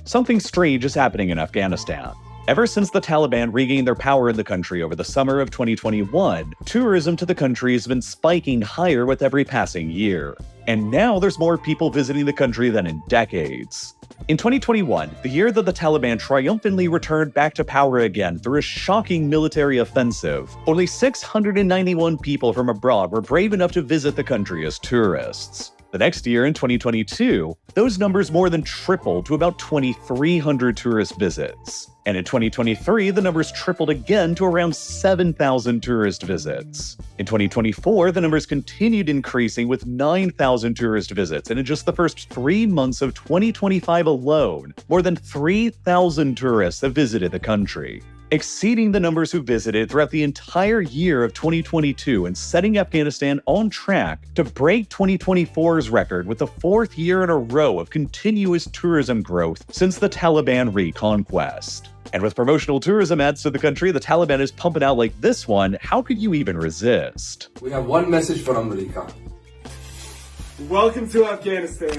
Something strange is happening in Afghanistan. Ever since the Taliban regained their power in the country over the summer of 2021, tourism to the country has been spiking higher with every passing year. And now there's more people visiting the country than in decades. In 2021, the year that the Taliban triumphantly returned back to power again through a shocking military offensive, only 691 people from abroad were brave enough to visit the country as tourists. The next year, in 2022, those numbers more than tripled to about 2,300 tourist visits. And in 2023, the numbers tripled again to around 7,000 tourist visits. In 2024, the numbers continued increasing with 9,000 tourist visits, and in just the first 3 months of 2025 alone, more than 3,000 tourists have visited the country, exceeding the numbers who visited throughout the entire year of 2022 and setting Afghanistan on track to break 2024's record with the fourth year in a row of continuous tourism growth since the Taliban reconquest. And with promotional tourism ads to the country the Taliban is pumping out like this one, how could you even resist? We have one message for America. Welcome to Afghanistan.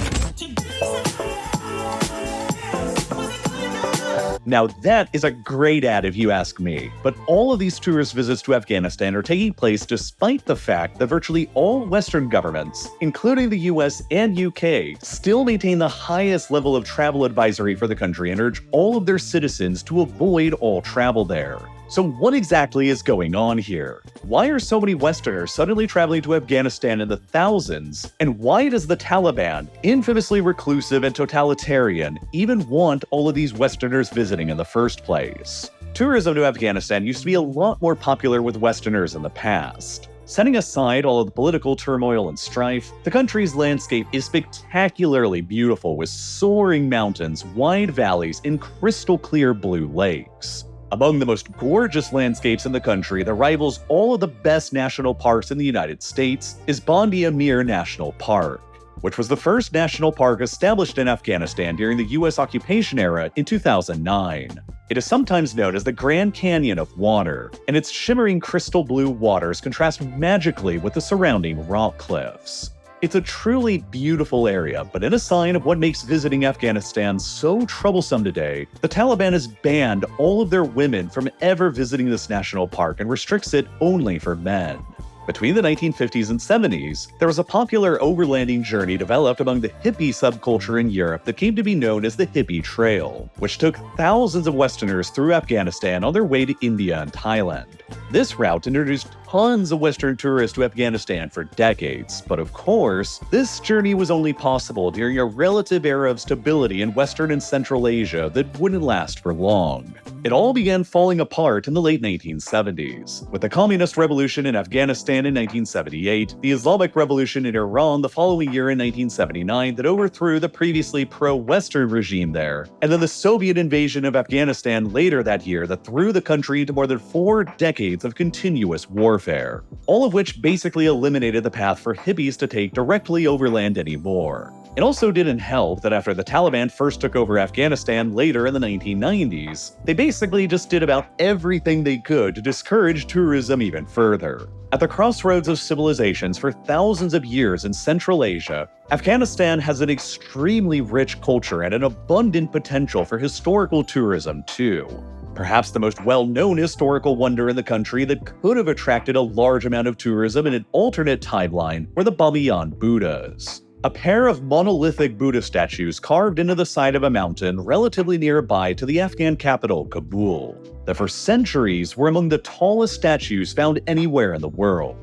Now that is a great ad if you ask me, but all of these tourist visits to Afghanistan are taking place despite the fact that virtually all Western governments, including the US and UK, still maintain the highest level of travel advisory for the country and urge all of their citizens to avoid all travel there. So what exactly is going on here? Why are so many Westerners suddenly traveling to Afghanistan in the thousands? And why does the Taliban, infamously reclusive and totalitarian, even want all of these Westerners visiting in the first place? Tourism to Afghanistan used to be a lot more popular with Westerners in the past. Setting aside all of the political turmoil and strife, the country's landscape is spectacularly beautiful with soaring mountains, wide valleys, and crystal clear blue lakes. Among the most gorgeous landscapes in the country that rivals all of the best national parks in the United States is Bamiyan National Park, which was the first national park established in Afghanistan during the US occupation era in 2009. It is sometimes known as the Grand Canyon of Water, and its shimmering crystal blue waters contrast magically with the surrounding rock cliffs. It's a truly beautiful area, but in a sign of what makes visiting Afghanistan so troublesome today, the Taliban has banned all of their women from ever visiting this national park and restricts it only for men. Between the 1950s and 70s, there was a popular overlanding journey developed among the hippie subculture in Europe that came to be known as the Hippie Trail, which took thousands of Westerners through Afghanistan on their way to India and Thailand. This route introduced tons of Western tourists to Afghanistan for decades, but of course, this journey was only possible during a relative era of stability in Western and Central Asia that wouldn't last for long. It all began falling apart in the late 1970s, with the Communist Revolution in Afghanistan in 1978, the Islamic Revolution in Iran the following year in 1979 that overthrew the previously pro-Western regime there, and then the Soviet invasion of Afghanistan later that year that threw the country into more than 4 decades of continuous warfare, all of which basically eliminated the path for hippies to take directly overland anymore. It also didn't help that after the Taliban first took over Afghanistan later in the 1990s, they basically just did about everything they could to discourage tourism even further. At the crossroads of civilizations for thousands of years in Central Asia, Afghanistan has an extremely rich culture and an abundant potential for historical tourism too. Perhaps the most well-known historical wonder in the country that could have attracted a large amount of tourism in an alternate timeline were the Bamiyan Buddhas. A pair of monolithic Buddha statues carved into the side of a mountain relatively nearby to the Afghan capital, Kabul, that for centuries were among the tallest statues found anywhere in the world.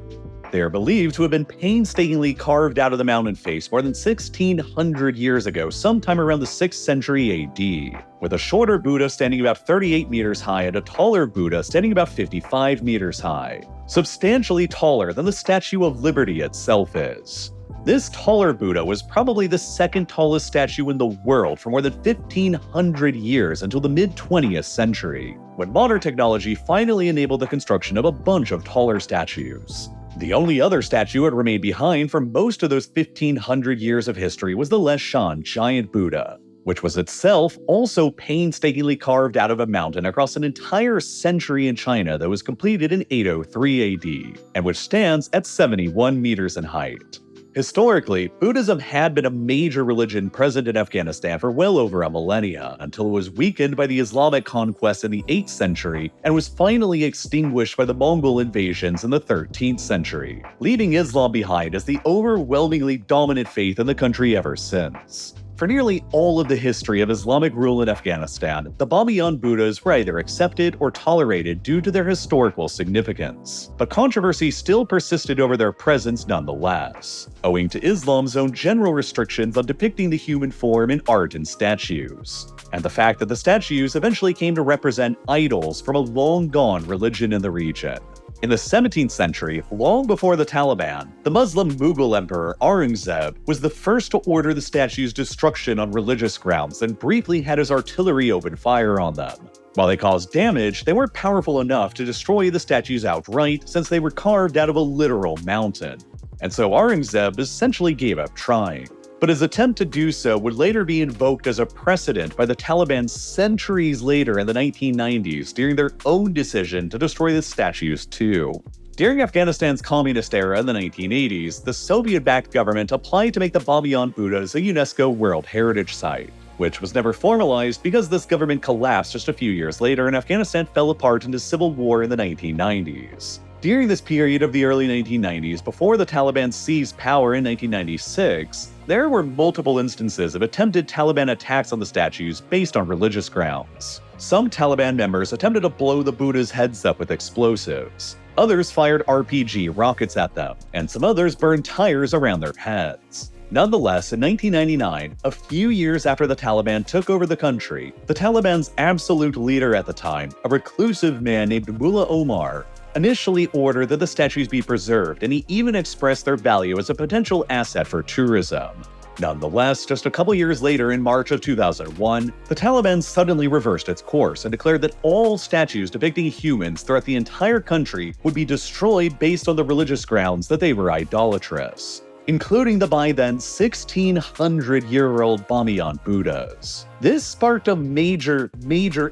They are believed to have been painstakingly carved out of the mountain face more than 1,600 years ago, sometime around the 6th century AD, with a shorter Buddha standing about 38 meters high and a taller Buddha standing about 55 meters high, substantially taller than the Statue of Liberty itself is. This taller Buddha was probably the second tallest statue in the world for more than 1,500 years until the mid-20th century, when modern technology finally enabled the construction of a bunch of taller statues. The only other statue that remained behind for most of those 1,500 years of history was the Leshan giant Buddha, which was itself also painstakingly carved out of a mountain across an entire century in China that was completed in 803 AD, and which stands at 71 meters in height. Historically, Buddhism had been a major religion present in Afghanistan for well over a millennia, until it was weakened by the Islamic conquest in the 8th century and was finally extinguished by the Mongol invasions in the 13th century, leaving Islam behind as the overwhelmingly dominant faith in the country ever since. For nearly all of the history of Islamic rule in Afghanistan, the Bamiyan Buddhas were either accepted or tolerated due to their historical significance. But controversy still persisted over their presence nonetheless, owing to Islam's own general restrictions on depicting the human form in art and statues, and the fact that the statues eventually came to represent idols from a long-gone religion in the region. In the 17th century, long before the Taliban, the Muslim Mughal Emperor Aurangzeb was the first to order the statues' destruction on religious grounds and briefly had his artillery open fire on them. While they caused damage, they weren't powerful enough to destroy the statues outright since they were carved out of a literal mountain. And so Aurangzeb essentially gave up trying. But his attempt to do so would later be invoked as a precedent by the Taliban centuries later in the 1990s during their own decision to destroy the statues too. During Afghanistan's communist era in the 1980s, the Soviet-backed government applied to make the Bamiyan Buddhas a UNESCO World Heritage Site, which was never formalized because this government collapsed just a few years later and Afghanistan fell apart into civil war in the 1990s. During this period of the early 1990s, before the Taliban seized power in 1996, there were multiple instances of attempted Taliban attacks on the statues based on religious grounds. Some Taliban members attempted to blow the Buddhas' heads up with explosives. Others fired RPG rockets at them, and some others burned tires around their heads. Nonetheless, in 1999, a few years after the Taliban took over the country, the Taliban's absolute leader at the time, a reclusive man named Mullah Omar, initially ordered that the statues be preserved, and he even expressed their value as a potential asset for tourism. Nonetheless, just a couple years later in March of 2001, the Taliban suddenly reversed its course and declared that all statues depicting humans throughout the entire country would be destroyed based on the religious grounds that they were idolatrous, including the by then 1,600-year-old Bamiyan Buddhas. This sparked a major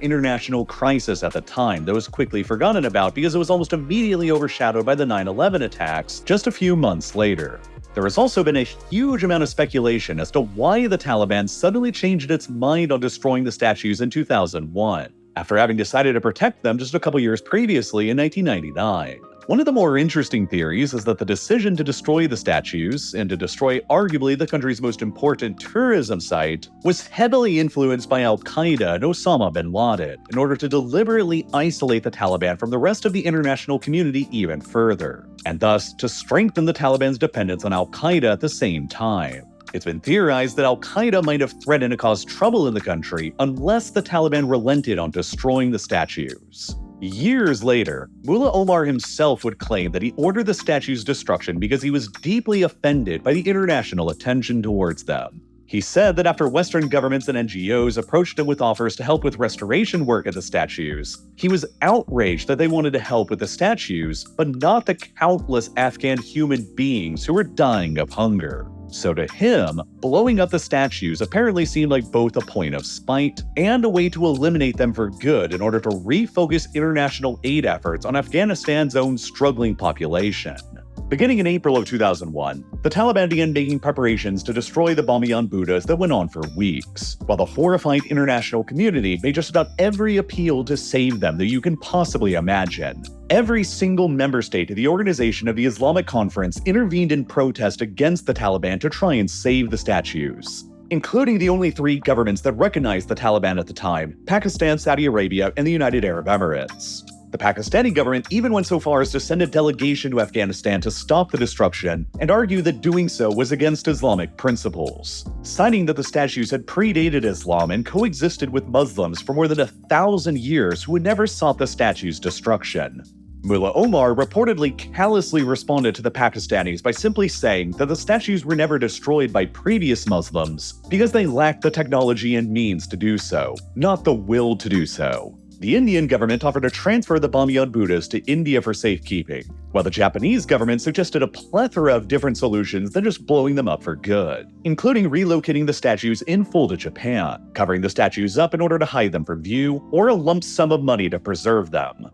international crisis at the time that was quickly forgotten about because it was almost immediately overshadowed by the 9/11 attacks just a few months later. There has also been a huge amount of speculation as to why the Taliban suddenly changed its mind on destroying the statues in 2001, after having decided to protect them just a couple years previously in 1999. One of the more interesting theories is that the decision to destroy the statues, and to destroy arguably the country's most important tourism site, was heavily influenced by Al-Qaeda and Osama bin Laden in order to deliberately isolate the Taliban from the rest of the international community even further, and thus to strengthen the Taliban's dependence on Al-Qaeda at the same time. It's been theorized that Al-Qaeda might have threatened to cause trouble in the country unless the Taliban relented on destroying the statues. Years later, Mullah Omar himself would claim that he ordered the statues' destruction because he was deeply offended by the international attention towards them. He said that after Western governments and NGOs approached him with offers to help with restoration work at the statues, he was outraged that they wanted to help with the statues, but not the countless Afghan human beings who were dying of hunger. So to him, blowing up the statues apparently seemed like both a point of spite and a way to eliminate them for good in order to refocus international aid efforts on Afghanistan's own struggling population. Beginning in April of 2001, the Taliban began making preparations to destroy the Bamiyan Buddhas that went on for weeks, while the horrified international community made just about every appeal to save them that you can possibly imagine. Every single member state of the Organization of the Islamic Conference intervened in protest against the Taliban to try and save the statues, including the only three governments that recognized the Taliban at the time: Pakistan, Saudi Arabia, and the United Arab Emirates. The Pakistani government even went so far as to send a delegation to Afghanistan to stop the destruction and argue that doing so was against Islamic principles, citing that the statues had predated Islam and coexisted with Muslims for more than 1,000 years who had never sought the statues' destruction. Mullah Omar reportedly callously responded to the Pakistanis by simply saying that the statues were never destroyed by previous Muslims because they lacked the technology and means to do so, not the will to do so. The Indian government offered to transfer the Bamiyan Buddhas to India for safekeeping, while the Japanese government suggested a plethora of different solutions than just blowing them up for good, including relocating the statues in full to Japan, covering the statues up in order to hide them from view, or a lump sum of money to preserve them.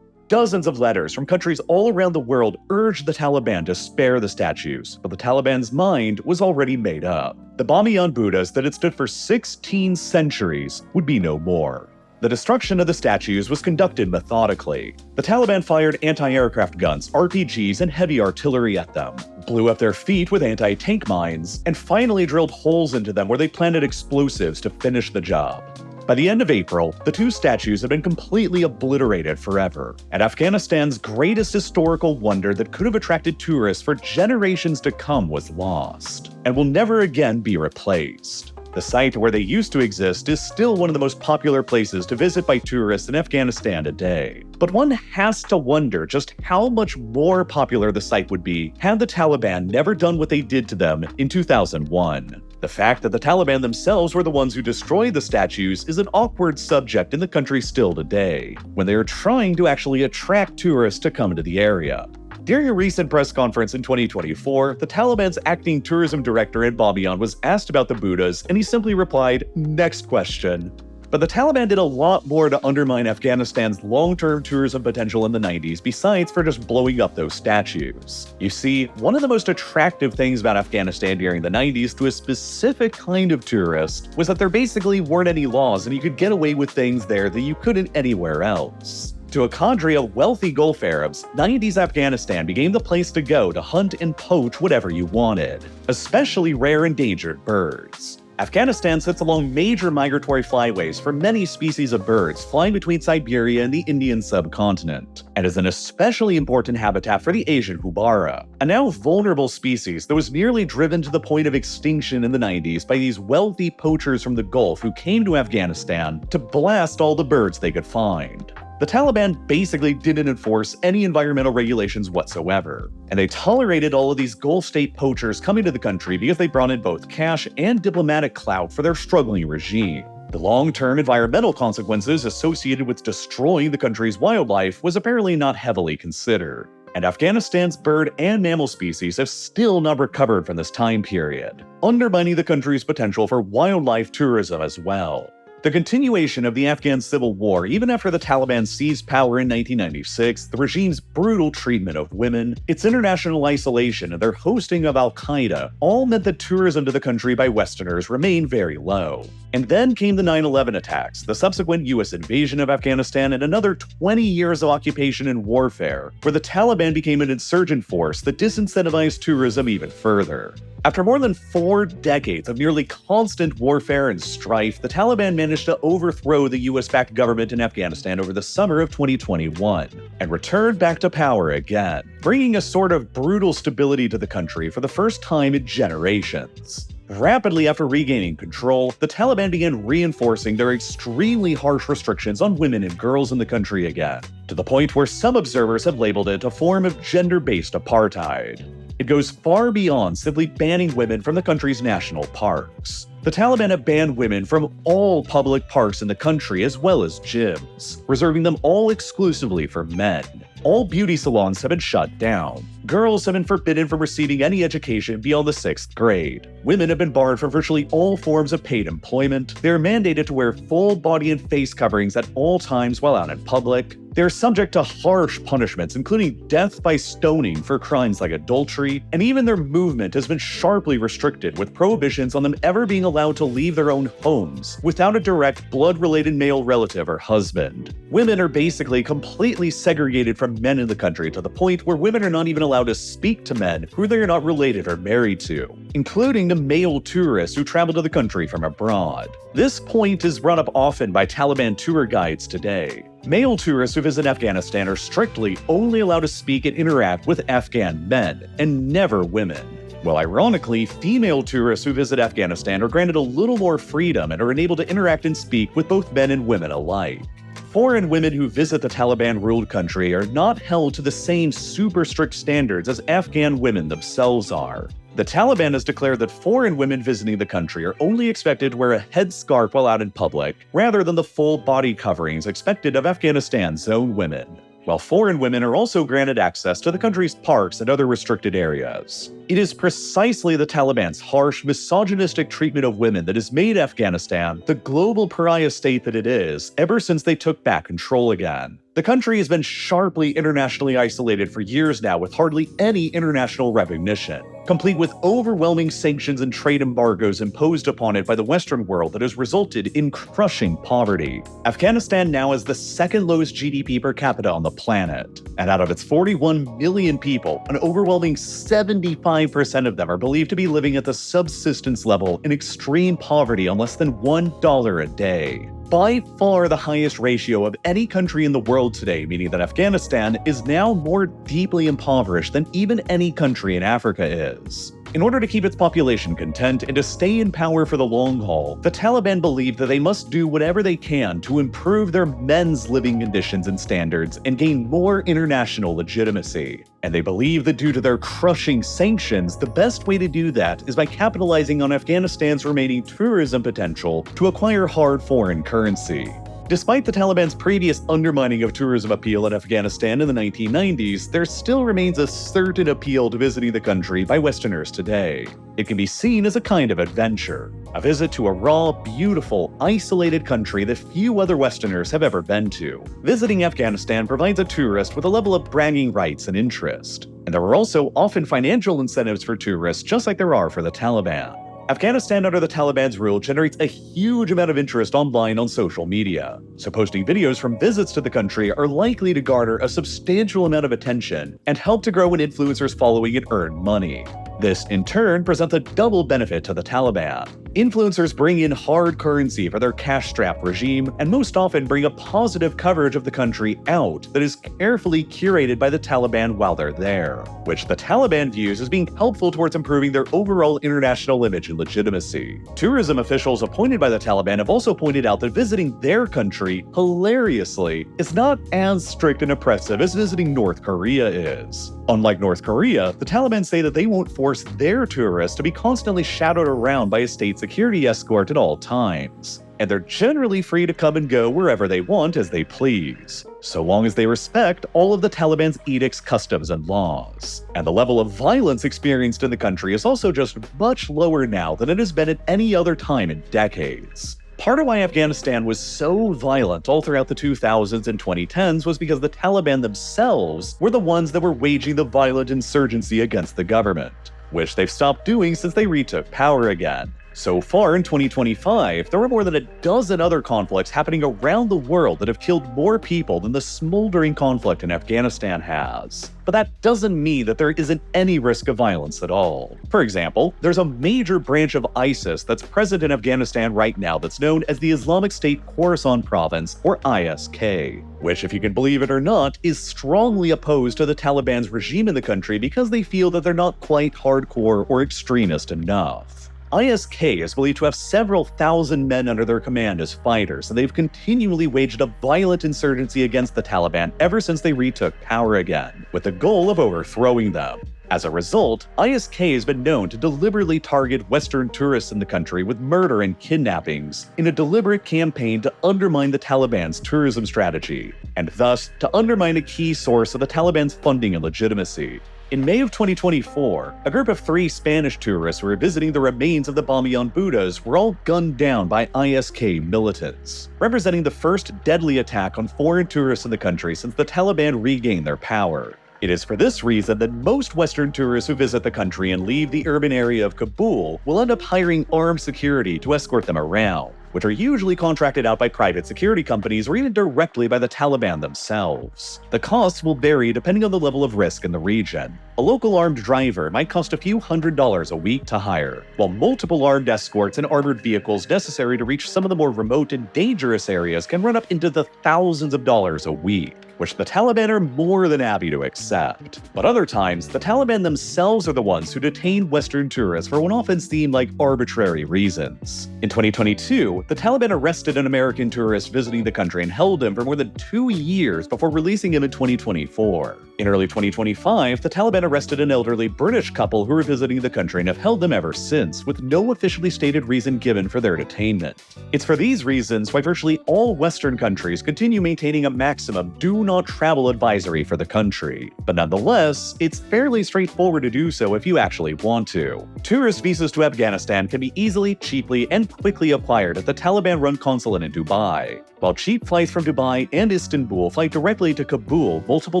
Dozens of letters from countries all around the world urged the Taliban to spare the statues, but the Taliban's mind was already made up. The Bamiyan Buddhas that had stood for 16 centuries would be no more. The destruction of the statues was conducted methodically. The Taliban fired anti-aircraft guns, RPGs, and heavy artillery at them, blew up their feet with anti-tank mines, and finally drilled holes into them where they planted explosives to finish the job. By the end of April, the two statues had been completely obliterated forever, and Afghanistan's greatest historical wonder that could have attracted tourists for generations to come was lost, and will never again be replaced. The site where they used to exist is still one of the most popular places to visit by tourists in Afghanistan today. But one has to wonder just how much more popular the site would be had the Taliban never done what they did to them in 2001. The fact that the Taliban themselves were the ones who destroyed the statues is an awkward subject in the country still today, when they are trying to actually attract tourists to come to the area. During a recent press conference in 2024, the Taliban's acting tourism director in Bamiyan was asked about the Buddhas, and he simply replied, "Next question." But the Taliban did a lot more to undermine Afghanistan's long-term tourism potential in the 90s besides for just blowing up those statues. You see, one of the most attractive things about Afghanistan during the 90s to a specific kind of tourist was that there basically weren't any laws and you could get away with things there that you couldn't anywhere else. To a cadre of wealthy Gulf Arabs, 90s Afghanistan became the place to go to hunt and poach whatever you wanted, especially rare endangered birds. Afghanistan sits along major migratory flyways for many species of birds flying between Siberia and the Indian subcontinent, and is an especially important habitat for the Asian houbara, a now vulnerable species that was nearly driven to the point of extinction in the 90s by these wealthy poachers from the Gulf who came to Afghanistan to blast all the birds they could find. The Taliban basically didn't enforce any environmental regulations whatsoever, and they tolerated all of these Gulf state poachers coming to the country because they brought in both cash and diplomatic clout for their struggling regime. The long-term environmental consequences associated with destroying the country's wildlife was apparently not heavily considered, and Afghanistan's bird and mammal species have still not recovered from this time period, undermining the country's potential for wildlife tourism as well. The continuation of the Afghan civil war, even after the Taliban seized power in 1996, the regime's brutal treatment of women, its international isolation, and their hosting of Al-Qaeda all meant that tourism to the country by Westerners remained very low. And then came the 9/11 attacks, the subsequent US invasion of Afghanistan, and another 20 years of occupation and warfare, where the Taliban became an insurgent force that disincentivized tourism even further. After more than 4 decades of nearly constant warfare and strife, the Taliban managed to overthrow the US-backed government in Afghanistan over the summer of 2021, and returned back to power again, bringing a sort of brutal stability to the country for the first time in generations. Rapidly after regaining control, the Taliban began reinforcing their extremely harsh restrictions on women and girls in the country again, to the point where some observers have labeled it a form of gender-based apartheid. It goes far beyond simply banning women from the country's national parks. The Taliban have banned women from all public parks in the country as well as gyms, reserving them all exclusively for men. All beauty salons have been shut down. Girls have been forbidden from receiving any education beyond the 6th grade. Women have been barred from virtually all forms of paid employment. They are mandated to wear full body and face coverings at all times while out in public. They are subject to harsh punishments, including death by stoning for crimes like adultery, and even their movement has been sharply restricted, with prohibitions on them ever being allowed to leave their own homes without a direct blood-related male relative or husband. Women are basically completely segregated from men in the country, to the point where women are not even allowed to speak to men who they are not related or married to, including to male tourists who travel to the country from abroad. This point is brought up often by Taliban tour guides today. Male tourists who visit Afghanistan are strictly only allowed to speak and interact with Afghan men, and never women. While ironically, female tourists who visit Afghanistan are granted a little more freedom and are enabled to interact and speak with both men and women alike. Foreign women who visit the Taliban-ruled country are not held to the same super strict standards as Afghan women themselves are. The Taliban has declared that foreign women visiting the country are only expected to wear a headscarf while out in public, rather than the full body coverings expected of Afghanistan's own women. While foreign women are also granted access to the country's parks and other restricted areas. It is precisely the Taliban's harsh, misogynistic treatment of women that has made Afghanistan the global pariah state that it is ever since they took back control again. The country has been sharply internationally isolated for years now with hardly any international recognition, complete with overwhelming sanctions and trade embargoes imposed upon it by the Western world that has resulted in crushing poverty. Afghanistan now has the second lowest GDP per capita on the planet, and out of its 41 million people, an overwhelming 75% of them are believed to be living at the subsistence level in extreme poverty on less than $1 a day. By far the highest ratio of any country in the world today, meaning that Afghanistan is now more deeply impoverished than even any country in Africa is. In order to keep its population content and to stay in power for the long haul, the Taliban believe that they must do whatever they can to improve their men's living conditions and standards and gain more international legitimacy. And they believe that due to their crushing sanctions, the best way to do that is by capitalizing on Afghanistan's remaining tourism potential to acquire hard foreign currency. Despite the Taliban's previous undermining of tourism appeal in Afghanistan in the 1990s, there still remains a certain appeal to visiting the country by Westerners today. It can be seen as a kind of adventure, a visit to a raw, beautiful, isolated country that few other Westerners have ever been to. Visiting Afghanistan provides a tourist with a level of bragging rights and interest, and there are also often financial incentives for tourists just like there are for the Taliban. Afghanistan under the Taliban's rule generates a huge amount of interest online on social media, so posting videos from visits to the country are likely to garner a substantial amount of attention and help to grow an influencer's following and earn money. This, in turn, presents a double benefit to the Taliban. Influencers bring in hard currency for their cash-strapped regime and most often bring a positive coverage of the country out that is carefully curated by the Taliban while they're there, which the Taliban views as being helpful towards improving their overall international image and legitimacy. Tourism officials appointed by the Taliban have also pointed out that visiting their country, hilariously, is not as strict and oppressive as visiting North Korea is. Unlike North Korea, the Taliban say that they won't force their tourists to be constantly shadowed around by a state security escort at all times, and they're generally free to come and go wherever they want as they please, so long as they respect all of the Taliban's edicts, customs, and laws. And the level of violence experienced in the country is also just much lower now than it has been at any other time in decades. Part of why Afghanistan was so violent all throughout the 2000s and 2010s was because the Taliban themselves were the ones that were waging the violent insurgency against the government, which they've stopped doing since they retook power again. So far in 2025, there are more than a dozen other conflicts happening around the world that have killed more people than the smoldering conflict in Afghanistan has. But that doesn't mean that there isn't any risk of violence at all. For example, there's a major branch of ISIS that's present in Afghanistan right now that's known as the Islamic State Khorasan Province, or ISK, which, if you can believe it or not, is strongly opposed to the Taliban's regime in the country because they feel that they're not quite hardcore or extremist enough. ISK is believed to have several thousand men under their command as fighters, and they've continually waged a violent insurgency against the Taliban ever since they retook power again, with the goal of overthrowing them. As a result, ISK has been known to deliberately target Western tourists in the country with murder and kidnappings in a deliberate campaign to undermine the Taliban's tourism strategy, and thus to undermine a key source of the Taliban's funding and legitimacy. In May of 2024, a group of 3 Spanish tourists who were visiting the remains of the Bamiyan Buddhas were all gunned down by ISK militants, representing the first deadly attack on foreign tourists in the country since the Taliban regained their power. It is for this reason that most Western tourists who visit the country and leave the urban area of Kabul will end up hiring armed security to escort them around, which are usually contracted out by private security companies or even directly by the Taliban themselves. The costs will vary depending on the level of risk in the region. A local armed driver might cost a few $100s a week to hire, while multiple armed escorts and armored vehicles necessary to reach some of the more remote and dangerous areas can run up into the thousands of dollars a week, which the Taliban are more than happy to accept. But other times, the Taliban themselves are the ones who detain Western tourists for what often seem like arbitrary reasons. In 2022, the Taliban arrested an American tourist visiting the country and held him for more than 2 years before releasing him in 2024. In early 2025, the Taliban arrested an elderly British couple who were visiting the country and have held them ever since, with no officially stated reason given for their detainment. It's for these reasons why virtually all Western countries continue maintaining a maximum do not travel advisory for the country. But nonetheless, it's fairly straightforward to do so if you actually want to. Tourist visas to Afghanistan can be easily, cheaply, and quickly acquired at the Taliban-run consulate in Dubai, while cheap flights from Dubai and Istanbul fly directly to Kabul multiple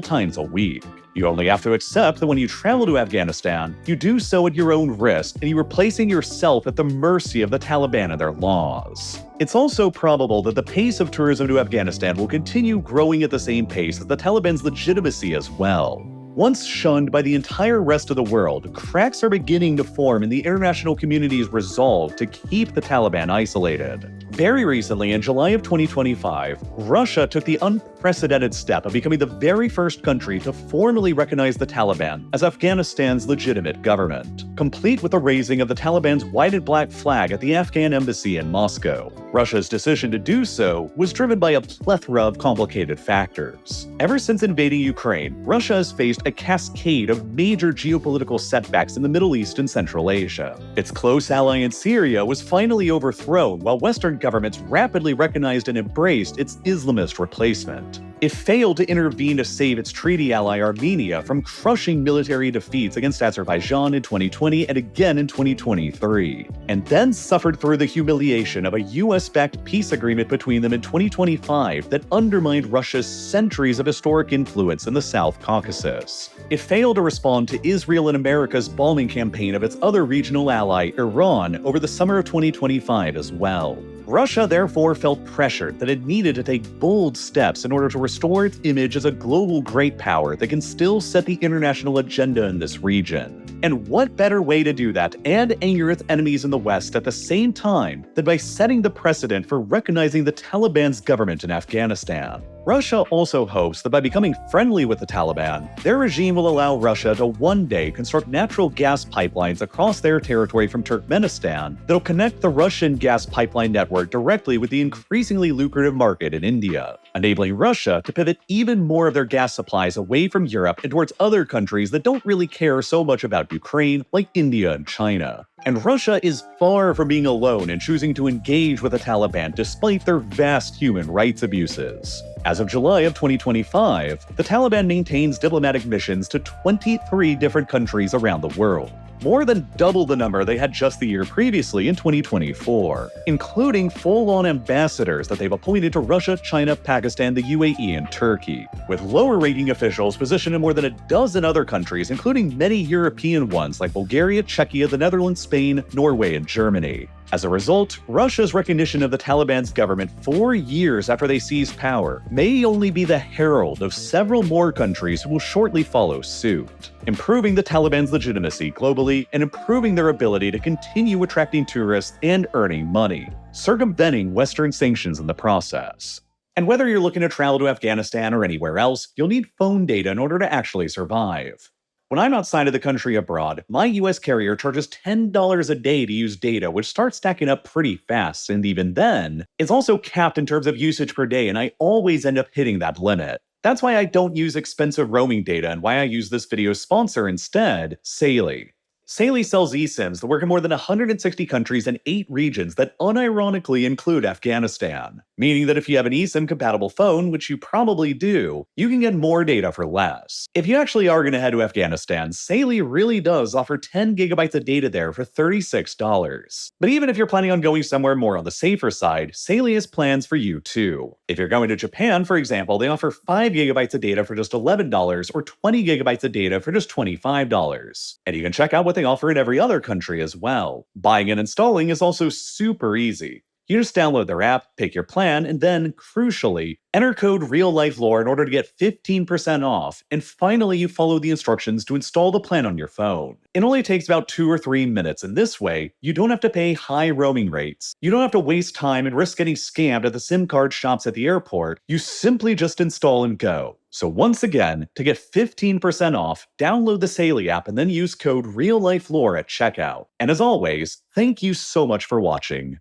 times a week. You only have to accept that when you travel to Afghanistan, you do so at your own risk, and you are placing yourself at the mercy of the Taliban and their laws. It's also probable that the pace of tourism to Afghanistan will continue growing at the same pace as the Taliban's legitimacy as well. Once shunned by the entire rest of the world, cracks are beginning to form in the international community's resolve to keep the Taliban isolated. Very recently, in July of 2025, Russia took the unprecedented step of becoming the very first country to formally recognize the Taliban as Afghanistan's legitimate government, complete with the raising of the Taliban's white and black flag at the Afghan embassy in Moscow. Russia's decision to do so was driven by a plethora of complicated factors. Ever since invading Ukraine, Russia has faced a cascade of major geopolitical setbacks in the Middle East and Central Asia. Its close ally in Syria was finally overthrown, while Western governments rapidly recognized and embraced its Islamist replacement. It failed to intervene to save its treaty ally Armenia from crushing military defeats against Azerbaijan in 2020 and again in 2023, and then suffered through the humiliation of a US-backed peace agreement between them in 2025 that undermined Russia's centuries of historic influence in the South Caucasus. It failed to respond to Israel and America's bombing campaign of its other regional ally, Iran, over the summer of 2025 as well. Russia therefore felt pressured that it needed to take bold steps in order to restore its image as a global great power that can still set the international agenda in this region. And what better way to do that and anger its enemies in the West at the same time than by setting the precedent for recognizing the Taliban's government in Afghanistan? Russia also hopes that by becoming friendly with the Taliban, their regime will allow Russia to one day construct natural gas pipelines across their territory from Turkmenistan that'll connect the Russian gas pipeline network directly with the increasingly lucrative market in India, enabling Russia to pivot even more of their gas supplies away from Europe and towards other countries that don't really care so much about Ukraine, like India and China. And Russia is far from being alone in choosing to engage with the Taliban despite their vast human rights abuses. As of July of 2025, the Taliban maintains diplomatic missions to 23 different countries around the world, more than double the number they had just the year previously in 2024, including full-on ambassadors that they've appointed to Russia, China, Pakistan, the UAE, and Turkey, with lower-ranking officials positioned in more than a dozen other countries, including many European ones like Bulgaria, Czechia, the Netherlands, Spain, Norway, and Germany. As a result, Russia's recognition of the Taliban's government 4 years after they seized power may only be the herald of several more countries who will shortly follow suit, improving the Taliban's legitimacy globally and improving their ability to continue attracting tourists and earning money, circumventing Western sanctions in the process. And whether you're looking to travel to Afghanistan or anywhere else, you'll need phone data in order to actually survive. When I'm outside of the country abroad, my US carrier charges $10 a day to use data, which starts stacking up pretty fast, and even then, it's also capped in terms of usage per day, and I always end up hitting that limit. That's why I don't use expensive roaming data and why I use this video's sponsor instead, Saley. Saley sells eSIMs that work in more than 160 countries and 8 regions that unironically include Afghanistan, meaning that if you have an eSIM-compatible phone, which you probably do, you can get more data for less. If you actually are going to head to Afghanistan, Saley really does offer 10 gigabytes of data there for $36. But even if you're planning on going somewhere more on the safer side, Saley has plans for you too. If you're going to Japan, for example, they offer 5 gigabytes of data for just $11 or 20 gigabytes of data for just $25. And you can check out what they offer in every other country as well. Buying and installing is also super easy. You just download their app, pick your plan, and then, crucially, enter code REALLIFELORE in order to get 15% off, and finally you follow the instructions to install the plan on your phone. It only takes about 2 or 3 minutes, and this way, you don't have to pay high roaming rates. You don't have to waste time and risk getting scammed at the SIM card shops at the airport. You simply just install and go. So once again, to get 15% off, download the Saley app and then use code REALLIFELORE at checkout. And as always, thank you so much for watching.